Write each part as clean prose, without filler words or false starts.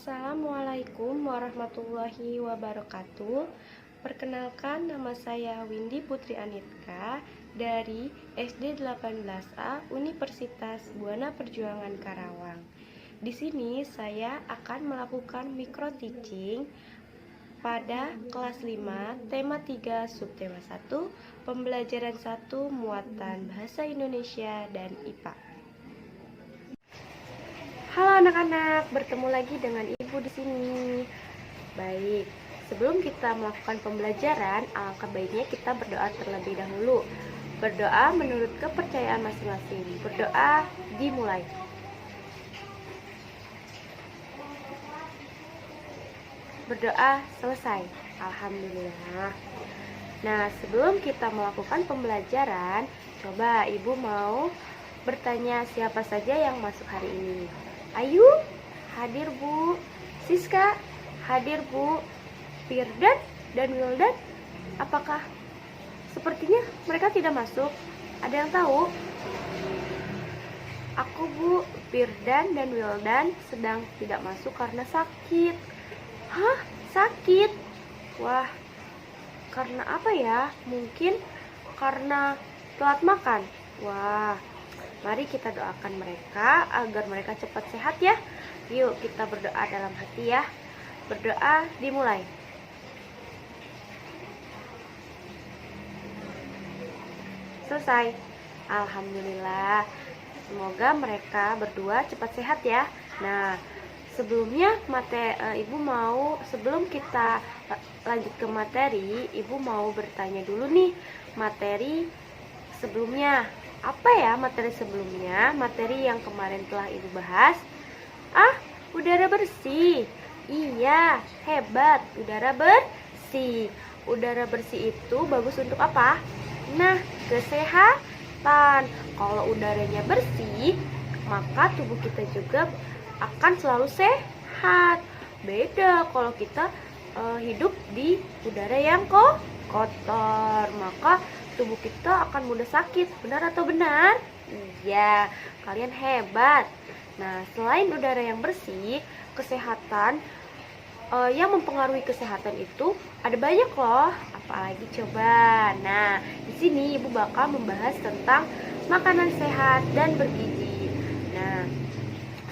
Assalamualaikum warahmatullahi wabarakatuh. Perkenalkan, nama saya Windy Putri Anitka dari SD 18A Universitas Buana Perjuangan Karawang. Di sini saya akan melakukan micro teaching pada kelas 5, tema 3, subtema 1, pembelajaran 1, muatan bahasa Indonesia dan IPA. Halo anak-anak, bertemu lagi dengan Ibu di sini. Baik, sebelum kita melakukan pembelajaran, alangkah baiknya kita berdoa terlebih dahulu. Berdoa menurut kepercayaan masing-masing. Berdoa dimulai. Berdoa selesai. Alhamdulillah. Nah, sebelum kita melakukan pembelajaran, coba Ibu mau bertanya siapa saja yang masuk hari ini. Ayu, hadir Bu. Siska, hadir Bu. Firdan dan Wildan, apakah sepertinya mereka tidak masuk? Ada yang tahu? Aku Bu, Firdan dan Wildan sedang tidak masuk karena sakit. Hah? Sakit? Wah, karena apa ya? Mungkin karena telat makan. Wah, mari kita doakan mereka agar mereka cepat sehat ya. Yuk kita berdoa dalam hati ya. Berdoa dimulai. Selesai. Alhamdulillah. Semoga mereka berdua cepat sehat ya. Nah, sebelumnya Ibu mau, sebelum kita lanjut ke materi, Ibu mau bertanya dulu nih materi sebelumnya. Apa ya materi sebelumnya? Materi yang kemarin telah Ibu bahas. Udara bersih. Iya, hebat. Udara bersih. Udara bersih itu bagus untuk apa? Nah, kesehatan. Kalau udaranya bersih, maka tubuh kita juga akan selalu sehat. Beda kalau kita hidup di udara yang kotor, maka tubuh kita akan mudah sakit. Benar atau benar? Iya, kalian hebat. Nah, selain udara yang bersih, kesehatan yang mempengaruhi kesehatan itu ada banyak loh. Apalagi coba. Nah, di sini Ibu bakal membahas tentang makanan sehat dan bergizi. Nah,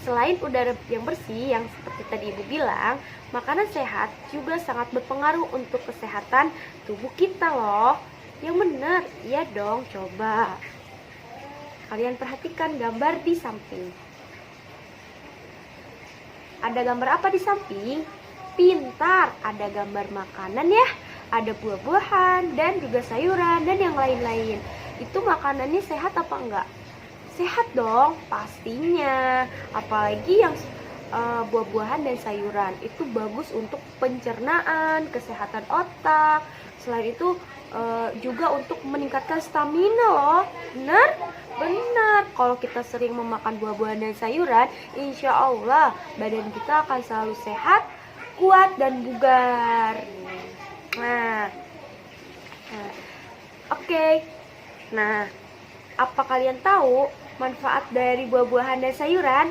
selain udara yang bersih yang seperti tadi Ibu bilang, makanan sehat juga sangat berpengaruh untuk kesehatan tubuh kita loh. Yang benar, iya dong, coba kalian perhatikan gambar di samping. Ada gambar apa di samping? Pintar, ada gambar makanan ya, ada buah-buahan dan juga sayuran dan yang lain-lain. Itu makanannya sehat apa enggak? Sehat dong, pastinya. Apalagi yang buah-buahan dan sayuran itu bagus untuk pencernaan, kesehatan otak. Selain itu juga untuk meningkatkan stamina loh. Benar? Benar. Kalau kita sering memakan buah-buahan dan sayuran, insya Allah badan kita akan selalu sehat, kuat dan bugar. Nah, oke. Nah, apa kalian tahu manfaat dari buah-buahan dan sayuran?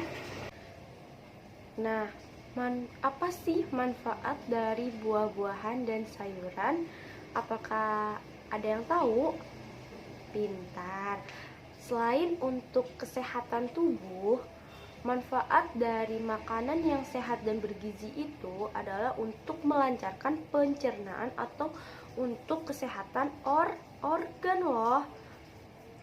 Nah, apa sih manfaat dari buah-buahan dan sayuran? Apakah ada yang tahu? Pintar. Selain untuk kesehatan tubuh, manfaat dari makanan yang sehat dan bergizi itu adalah untuk melancarkan pencernaan atau untuk kesehatan organ loh.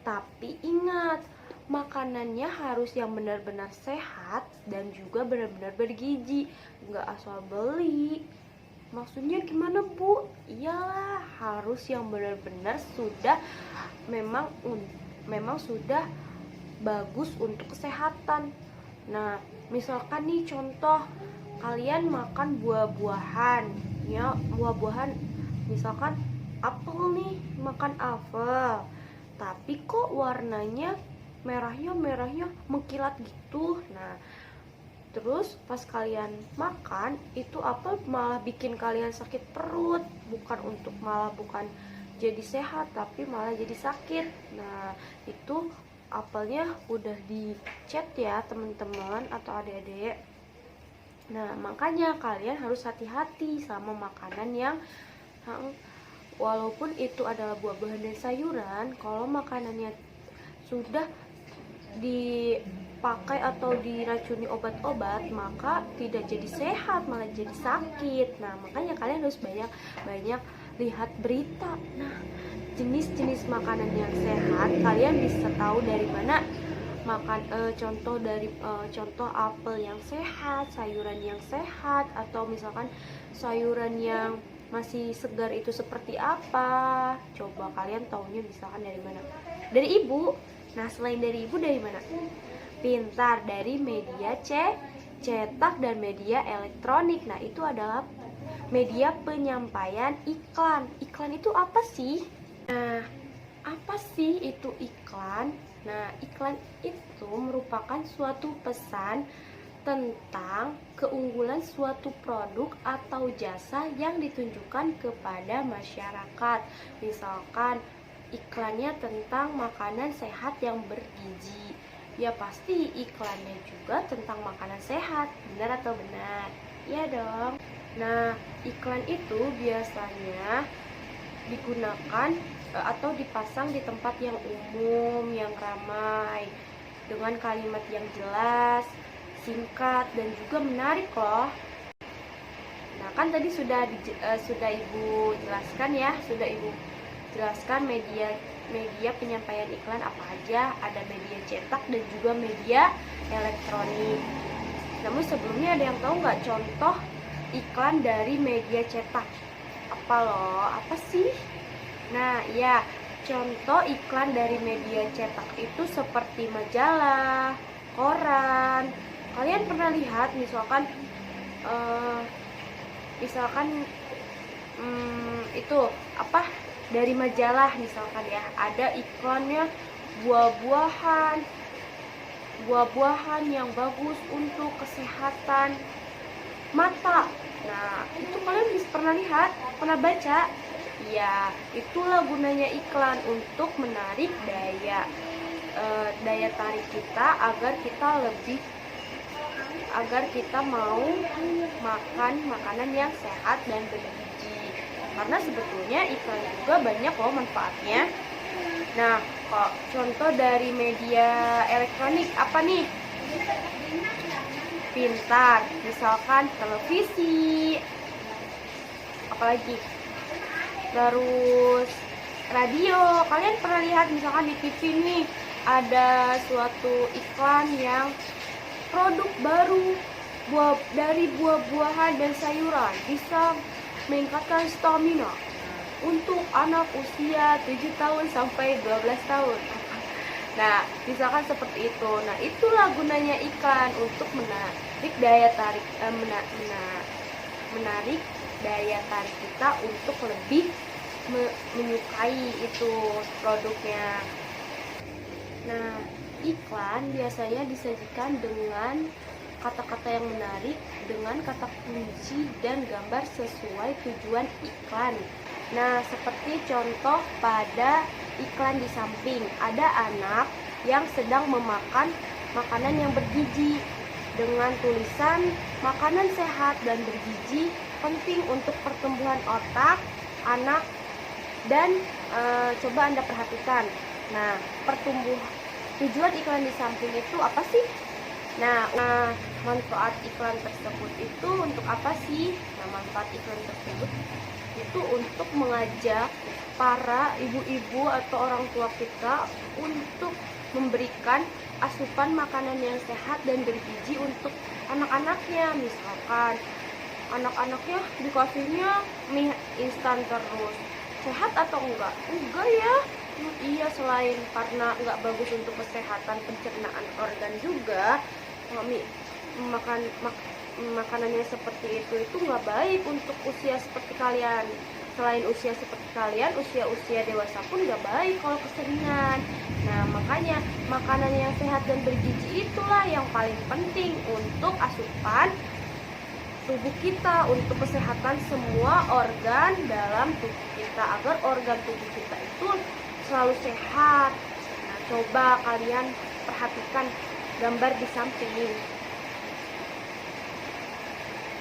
Tapi ingat, makanannya harus yang benar-benar sehat dan juga benar-benar bergizi, nggak asal beli. Maksudnya gimana Bu? Iyalah, harus yang benar-benar sudah memang sudah bagus untuk kesehatan. Nah, misalkan nih contoh, kalian makan buah-buahan ya, buah-buahan misalkan apel nih, makan apel. Tapi kok warnanya merahnya mengkilat gitu. Nah, terus pas kalian makan itu apel malah bikin kalian sakit perut, bukan jadi sehat tapi malah jadi sakit. Nah, itu apelnya udah dicet ya teman-teman atau adik-adik. Nah, makanya kalian harus hati-hati sama makanan yang walaupun itu adalah buah-buahan dan sayuran, kalau makanannya sudah dipakai atau diracuni obat-obat, maka tidak jadi sehat, malah jadi sakit. Nah, makanya kalian harus banyak lihat berita. Nah, jenis-jenis makanan yang sehat kalian bisa tahu dari mana. Contoh apel yang sehat, sayuran yang sehat, atau misalkan sayuran yang masih segar itu seperti apa. Coba kalian taunya misalkan dari mana? Dari ibu. Nah, selain dari ibu dari mana? Pintar, dari media cetak dan media elektronik. Nah, itu adalah media penyampaian iklan. Iklan itu apa sih? Nah, apa sih itu iklan? Nah, iklan itu merupakan suatu pesan tentang keunggulan suatu produk atau jasa yang ditunjukkan kepada masyarakat. Misalkan iklannya tentang makanan sehat yang bergizi, ya pasti iklannya juga tentang makanan sehat. Benar atau benar? Iya dong. Nah, iklan itu biasanya digunakan atau dipasang di tempat yang umum, yang ramai, dengan kalimat yang jelas, singkat, dan juga menarik loh. Nah, kan tadi sudah Ibu jelaskan ya, sudah Ibu jelaskan media penyampaian iklan apa aja. Ada media cetak dan juga media elektronik. Namun sebelumnya ada yang tahu nggak contoh iklan dari media cetak? Apa sih? Nah, ya, contoh iklan dari media cetak itu seperti majalah, koran. Kalian pernah lihat misalkan itu apa? Dari majalah misalkan ya, ada iklannya buah-buahan yang bagus untuk kesehatan mata. Nah, itu kalian pernah lihat, pernah baca? Ya, itulah gunanya iklan, untuk menarik daya tarik kita agar kita mau makan makanan yang sehat dan bergizi. Karena sebetulnya iklan juga banyak loh manfaatnya. Nah, kok contoh dari media elektronik apa nih? Pintar, misalkan televisi, apalagi? Terus radio. Kalian pernah lihat misalkan di TV nih ada suatu iklan yang produk baru dari buah-buahan dan sayuran bisa meningkatkan stamina untuk anak usia 7 tahun sampai 12 tahun. Nah, misalkan seperti itu. Nah, itulah gunanya iklan, untuk menarik daya tarik menarik daya tarik kita untuk lebih menyukai itu produknya. Nah, iklan biasanya disajikan dengan kata-kata yang menarik, dengan kata kunci dan gambar sesuai tujuan iklan. Nah, seperti contoh pada iklan di samping, ada anak yang sedang memakan makanan yang bergizi dengan tulisan makanan sehat dan bergizi penting untuk pertumbuhan otak anak. Dan coba Anda perhatikan. Nah, tujuan iklan di samping itu apa sih? Nah, manfaat iklan tersebut itu untuk apa sih? Nah, manfaat iklan tersebut itu untuk mengajak para ibu-ibu atau orang tua kita untuk memberikan asupan makanan yang sehat dan bergizi untuk anak-anaknya. Misalkan anak-anaknya dikasihnya mie instan terus, sehat atau enggak? Enggak ya. Iya, selain karena enggak bagus untuk kesehatan pencernaan organ juga, makanannya seperti itu enggak baik untuk usia seperti kalian. Selain usia seperti kalian, usia dewasa pun enggak baik kalau keseringan. Nah, makanya makanan yang sehat dan bergizi itulah yang paling penting untuk asupan tubuh kita, untuk kesehatan semua organ dalam tubuh kita, agar organ tubuh kita itu selalu sehat. Nah, coba kalian perhatikan gambar di samping.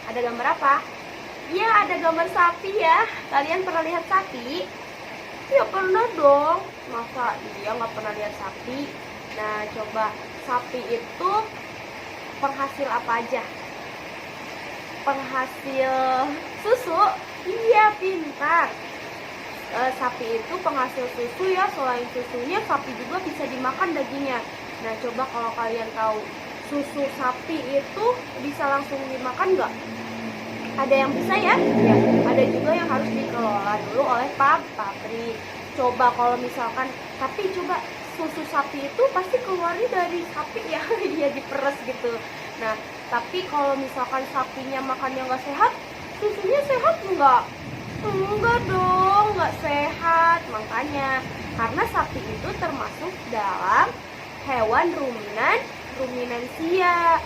Ada gambar apa? Ya, ada gambar sapi ya. Kalian pernah lihat sapi? Ya pernah dong. Masa iya nggak pernah lihat sapi? Nah, coba sapi itu penghasil apa aja? Penghasil susu. Iya, pintar. Sapi itu penghasil susu ya. Selain susunya, sapi juga bisa dimakan dagingnya. Nah, coba kalau kalian tahu susu sapi itu bisa langsung dimakan nggak? Ada yang bisa ya? Ya, ada juga yang harus dikelola dulu oleh pabrik. Coba kalau misalkan, tapi coba susu sapi itu pasti keluarnya dari sapi ya, dia diperes gitu. Nah, tapi kalau misalkan sapinya makannya nggak sehat, susunya sehat nggak? Enggak dong, nggak sehat. Makanya, karena sapi itu termasuk dalam hewan ruminansia.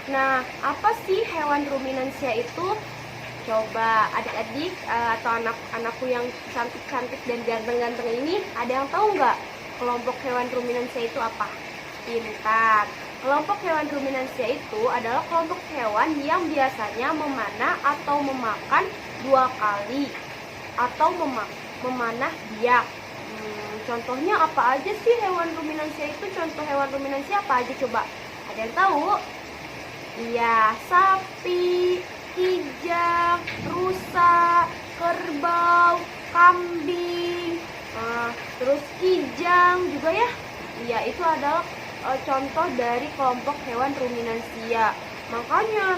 Nah, apa sih hewan ruminansia itu? Coba adik-adik atau anak-anakku yang cantik-cantik dan ganteng-ganteng ini, ada yang tahu nggak kelompok hewan ruminansia itu apa? Pintar. Kelompok hewan ruminansia itu adalah kelompok hewan yang biasanya memanah atau memakan 2 kali atau memanah biak. Contohnya apa aja sih hewan ruminansia itu? Contoh hewan ruminansia apa aja coba? Ada yang tahu? Iya, sapi, kijang, rusa, kerbau, kambing, terus kijang juga ya. Iya, itu adalah contoh dari kelompok hewan ruminansia. Makanya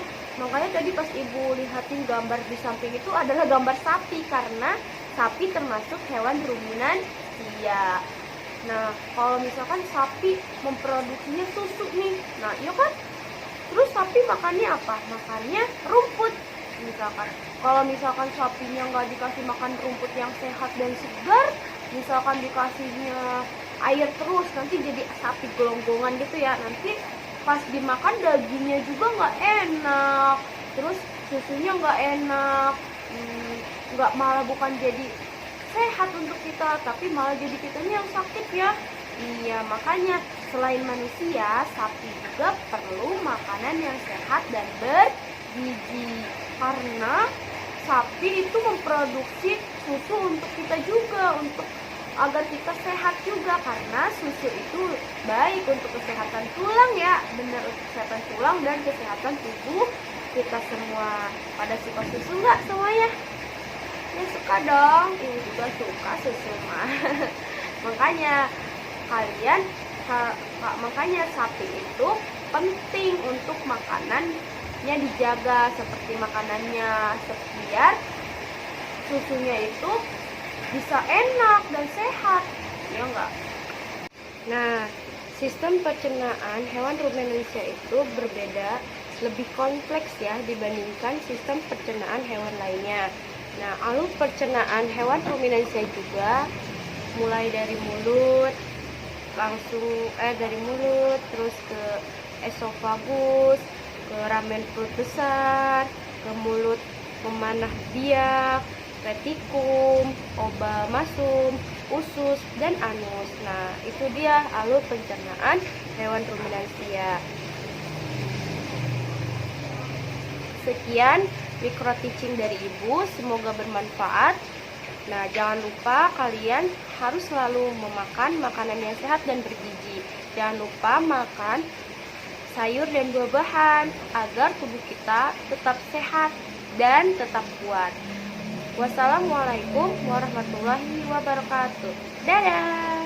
tadi pas ibu lihatin gambar di samping itu adalah gambar sapi, karena sapi termasuk hewan ruminansia. Nah, kalau misalkan sapi memproduksinya susu nih, nah iya kan? Terus sapi makannya apa? Makannya rumput. Misalkan, kalau misalkan sapinya nggak dikasih makan rumput yang sehat dan segar, misalkan dikasihnya air terus, nanti jadi sapi gelonggongan gitu ya. Nanti pas dimakan dagingnya juga nggak enak, terus susunya nggak enak, nggak, malah bukan jadi sehat untuk kita, tapi malah jadi kitanya yang sakit ya. Iya, makanya selain manusia, sapi juga perlu makanan yang sehat dan bergizi. Karena sapi itu memproduksi susu untuk kita juga, untuk agar kita sehat juga. Karena susu itu baik untuk kesehatan tulang ya, benar, untuk kesehatan tulang dan kesehatan tubuh kita semua. Pada suka susu nggak semuanya? Ya suka dong, ini juga suka susu mah. Makanya sapi itu penting untuk makanannya dijaga, seperti makanannya, biar susunya itu bisa enak dan sehat, ya enggak? Nah, sistem pencernaan hewan ruminansia itu berbeda, lebih kompleks ya dibandingkan sistem pencernaan hewan lainnya. Nah, alur pencernaan hewan ruminansia juga mulai dari mulut, dari mulut terus ke esofagus, ke ramen perut besar, ke mulut memanah biak, retikum, oba masum, usus, dan anus. Nah, itu dia alur pencernaan hewan ruminansia. Sekian micro teaching dari Ibu, semoga bermanfaat. Nah, jangan lupa kalian harus selalu memakan makanan yang sehat dan bergizi. Jangan lupa makan sayur dan buah-buahan agar tubuh kita tetap sehat dan tetap kuat. Wassalamualaikum warahmatullahi wabarakatuh. Dadah.